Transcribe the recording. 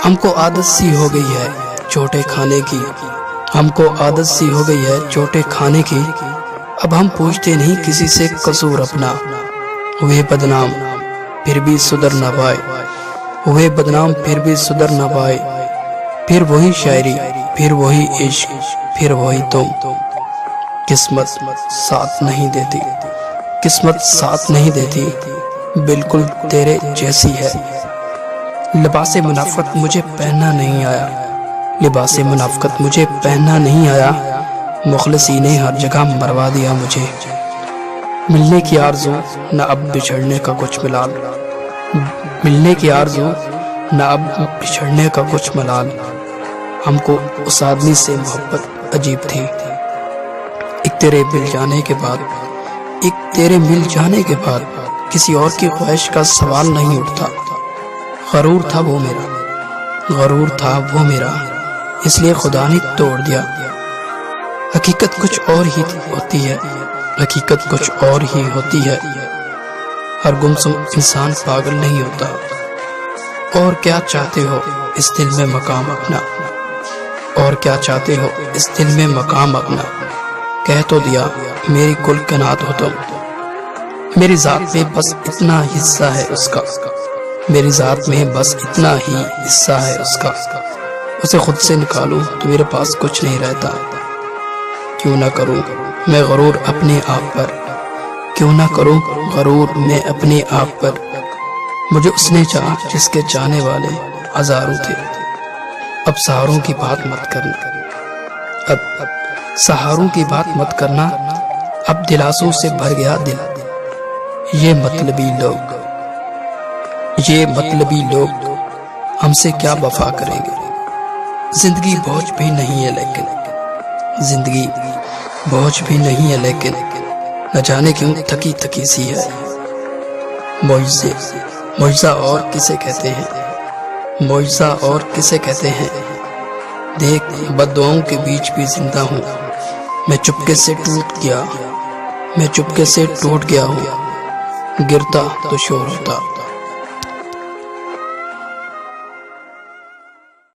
ہم کو عادت سی ہو گئی ہے چوٹیں کھانے کی، ہم کو عادت سی ہو گئی ہے چوٹیں کھانے کی، اب ہم پوچھتے نہیں کسی سے قصور اپنا، ہوئے بدنام پھر بھی سدھر نہ پائے، ہوئے بدنام پھر بھی سدھر نہ پائے، پھر وہی شاعری پھر وہی عشق پھر وہی تم، قسمت ساتھ نہیں دیتی، قسمت ساتھ نہیں دیتی، بالکل تیرے جیسی ہے۔ لباس منافقت مجھے پہننا نہیں آیا، لباس منافقت مجھے پہننا نہیں آیا، مخلصی نے ہر جگہ مروا دیا مجھے، ملنے کی آرزو نہ اب بچھڑنے کا کچھ ملال، ملنے کی آرزو نہ اب بچھڑنے کا کچھ ملال، ہم کو اس آدمی سے محبت عجیب تھی، ایک تیرے مل جانے کے بعد، ایک تیرے مل جانے کے بعد کسی اور کی خواہش کا سوال نہیں اٹھتا، غرور تھا وہ میرا، غرور تھا وہ میرا، اس لیے خدا نے توڑ دیا، حقیقت کچھ اور ہی ہوتی ہے، حقیقت کچھ اور ہی ہوتی ہے، ہر گمسم انسان پاگل نہیں ہوتا، اور کیا چاہتے ہو اس دل میں مقام اپنا، اور کیا چاہتے ہو اس دل میں مقام اپنا، کہہ تو دیا میری کل کائنات ہو تم، میری ذات میں بس اتنا حصہ ہے اس کا، میری ذات میں بس اتنا ہی حصہ ہے اس کا، اسے خود سے نکالوں تو میرے پاس کچھ نہیں رہتا، کیوں نہ کروں میں غرور اپنے آپ پر، کیوں نہ کروں غرور میں اپنے آپ پر، مجھے اس نے چاہا جس کے چاہنے والے ہزاروں تھے، اب سہاروں کی بات مت کرنا، اب سہاروں کی بات مت کرنا، اب دلاسوں سے بھر گیا دل، یہ مطلبی لوگ، یہ مطلبی لوگ ہم سے کیا وفا کریں گے، زندگی بوجھ بھی نہیں ہے لیکن، زندگی بوجھ بھی نہیں ہے لیکن، نہ جانے کیوں تھکی تھکی سی ہے، معجزے معجزہ اور کسے کہتے ہیں، معجزہ اور کسے کہتے ہیں، دیکھ بد دعاؤں کے بیچ بھی زندہ ہوں، میں چپکے سے ٹوٹ گیا، میں چپکے سے ٹوٹ گیا ہوں، گرتا تو شور ہوتا۔